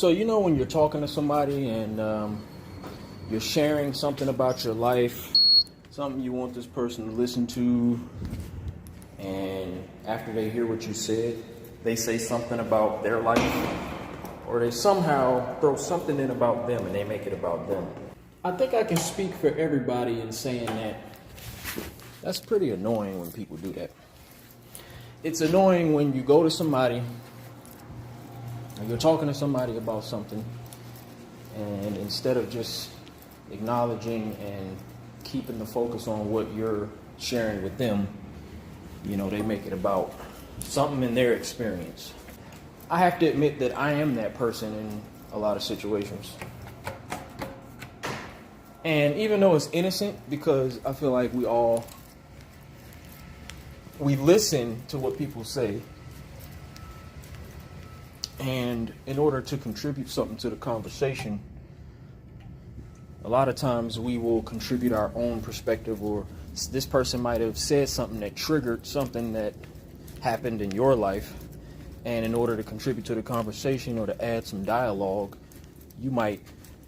So, when you're talking to somebody and you're sharing something about your life, something you want this person to listen to, and after they hear what you said, they say something about their life, or they somehow throw something in about them and they make it about them. I think I can speak for everybody in saying that that's pretty annoying when people do that. It's annoying when you go to somebody and you're talking to somebody about something, and instead of just acknowledging and keeping the focus on what you're sharing with them, they make it about something in their experience. I have to admit that I am that person in a lot of situations. And even though it's innocent, because I feel like we listen to what people say, and in order to contribute something to the conversation, a lot of times we will contribute our own perspective, or this person might have said something that triggered something that happened in your life, and in order to contribute to the conversation or to add some dialogue, you might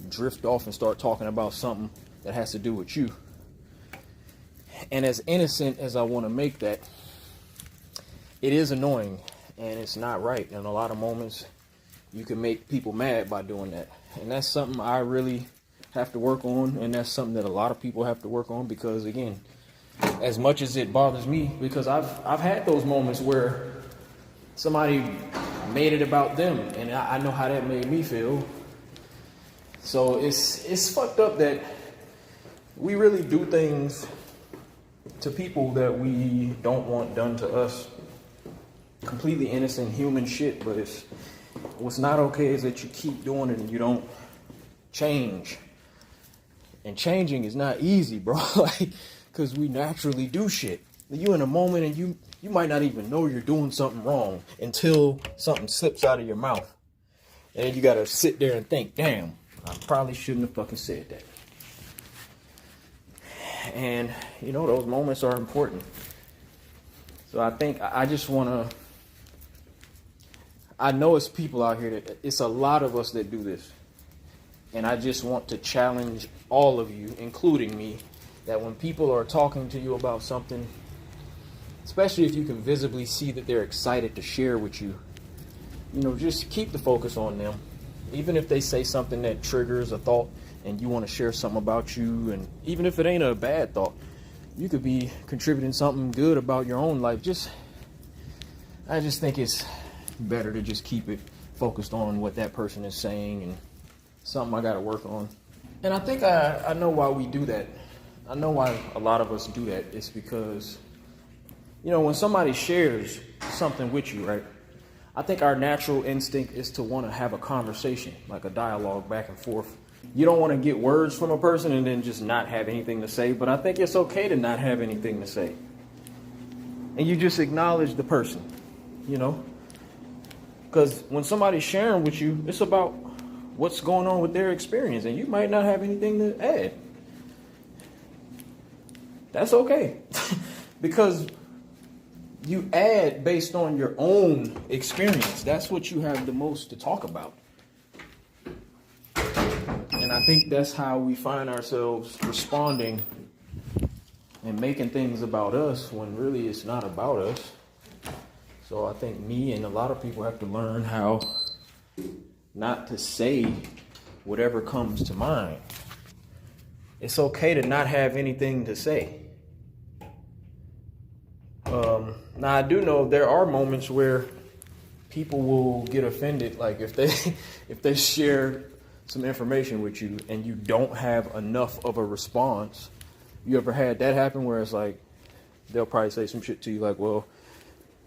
drift off and start talking about something that has to do with you. And as innocent as I want to make that, it is annoying and it's not right. In a lot of moments, you can make people mad by doing that. And that's something I really have to work on, and that's something that a lot of people have to work on, because again, as much as it bothers me, because I've had those moments where somebody made it about them, and I know how that made me feel. So it's fucked up that we really do things to people that we don't want done to us. Completely innocent human shit, but what's not okay is that you keep doing it and you don't change. And changing is not easy, bro. Because we naturally do shit. You in a moment and you might not even know you're doing something wrong until something slips out of your mouth. And then you gotta sit there and think, damn, I probably shouldn't have fucking said that. And, those moments are important. So I think I just want to, I know it's people out here that, it's a lot of us that do this. And I just want to challenge all of you, including me, that when people are talking to you about something, especially if you can visibly see that they're excited to share with you, just keep the focus on them. Even if they say something that triggers a thought and you want to share something about you, and even if it ain't a bad thought, you could be contributing something good about your own life. I just think it's better to just keep it focused on what that person is saying, and something I got to work on. And I think I know why we do that. I know why a lot of us do that. It's because, when somebody shares something with you, right? I think our natural instinct is to want to have a conversation, like a dialogue back and forth. You don't want to get words from a person and then just not have anything to say, but I think it's okay to not have anything to say. And you just acknowledge the person, Because when somebody's sharing with you, it's about what's going on with their experience, and you might not have anything to add. That's okay. Because you add based on your own experience. That's what you have the most to talk about. And I think that's how we find ourselves responding and making things about us when really it's not about us. So I think me and a lot of people have to learn how not to say whatever comes to mind. It's okay to not have anything to say. Now I do know there are moments where people will get offended, like if they share some information with you and you don't have enough of a response. You ever had that happen where it's like they'll probably say some shit to you like, well,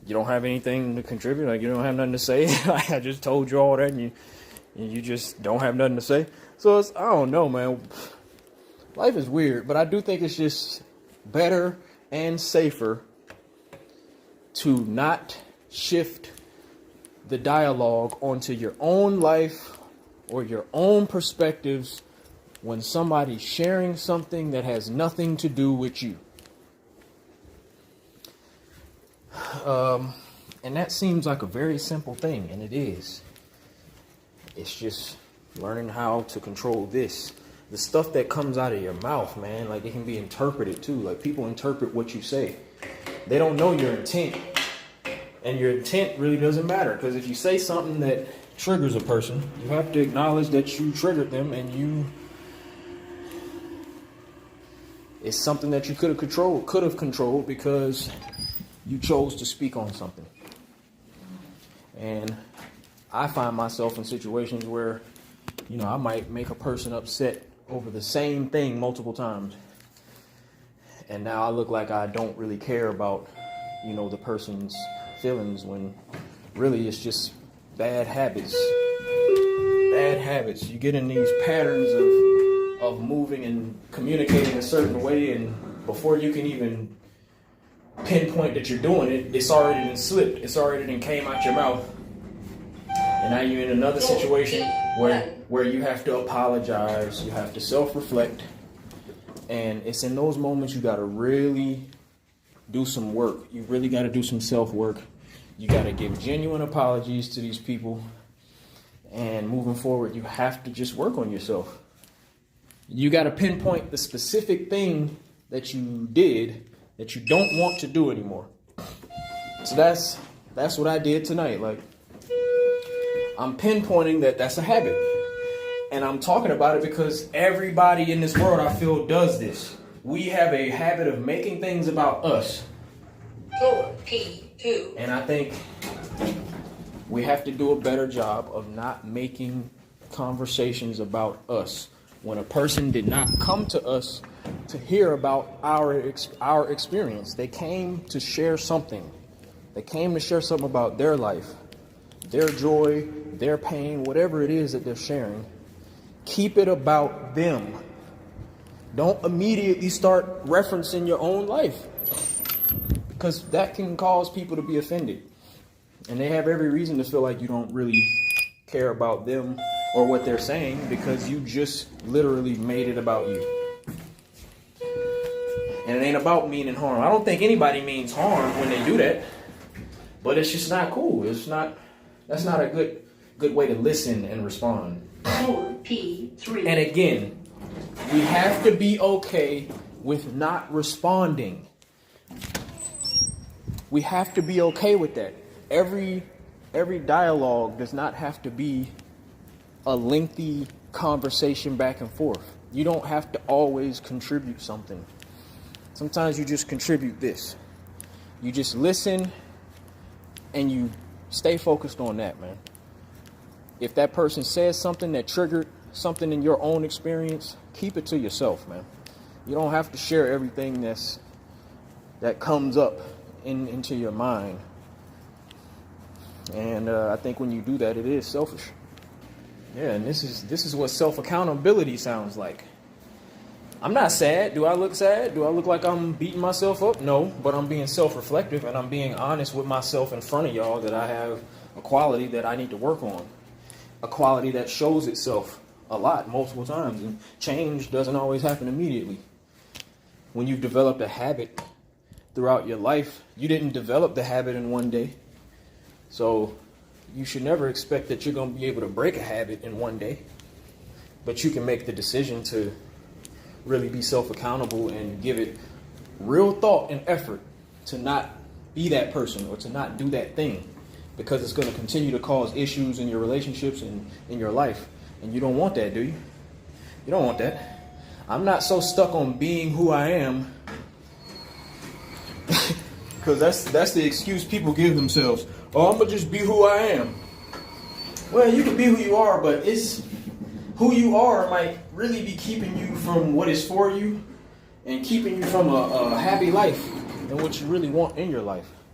you don't have anything to contribute, like you don't have nothing to say. Like I just told you all that and you just don't have nothing to say. So I don't know, man. Life is weird, but I do think it's just better and safer to not shift the dialogue onto your own life or your own perspectives when somebody's sharing something that has nothing to do with you. And that seems like a very simple thing, and it is. It's just learning how to control this. The stuff that comes out of your mouth, man, like it can be interpreted too. Like people interpret what you say. They don't know your intent. And your intent really doesn't matter, because if you say something that triggers a person, you have to acknowledge that you triggered them, and it's something that you could have controlled because you chose to speak on something. And I find myself in situations where, I might make a person upset over the same thing multiple times. And now I look like I don't really care about, the person's feelings, when really it's just bad habits. Bad habits. You get in these patterns of moving and communicating a certain way, and before you can even pinpoint that you're doing it, it's already been slipped. It's already been came out your mouth. And now you're in another situation where you have to apologize, you have to self-reflect. And it's in those moments you got to really do some work. You really got to do some self-work. You got to give genuine apologies to these people. And moving forward, you have to just work on yourself. You got to pinpoint the specific thing that you did that you don't want to do anymore. So that's what I did tonight. Like, I'm pinpointing that's a habit. And I'm talking about it because everybody in this world, I feel, does this. We have a habit of making things about us. 4P2. And I think we have to do a better job of not making conversations about us. When a person did not come to us to hear about our experience, they came to share something. They came to share something about their life, their joy, their pain, whatever it is that they're sharing. Keep it about them. Don't immediately start referencing your own life, because that can cause people to be offended. And they have every reason to feel like you don't really care about them or what they're saying, because you just literally made it about you. And it ain't about meaning harm. I don't think anybody means harm when they do that, but it's just not cool. That's not a good way to listen and respond. 4P3. And again, we have to be okay with not responding. We have to be okay with that. Every dialogue does not have to be a lengthy conversation back and forth. You don't have to always contribute something. Sometimes you just contribute this. You just listen and you stay focused on that, man. If that person says something that triggered something in your own experience, keep it to yourself, man. You don't have to share everything that comes up into your mind. And I think when you do that, it is selfish. Yeah, and this is what self-accountability sounds like. I'm not sad. Do I look sad? Do I look like I'm beating myself up? No, but I'm being self-reflective, and I'm being honest with myself in front of y'all that I have a quality that I need to work on. A quality that shows itself a lot, multiple times. And change doesn't always happen immediately. When you've developed a habit throughout your life, you didn't develop the habit in one day. So you should never expect that you're going to be able to break a habit in one day. But you can make the decision to really be self-accountable and give it real thought and effort to not be that person or to not do that thing, because it's going to continue to cause issues in your relationships and in your life. And you don't want that, do you? You don't want that. I'm not so stuck on being who I am, because that's the excuse people give themselves. Oh, I'm going to just be who I am. Well, you can be who you are, but it's who you are might really be keeping you from what is for you and keeping you from a happy life and what you really want in your life.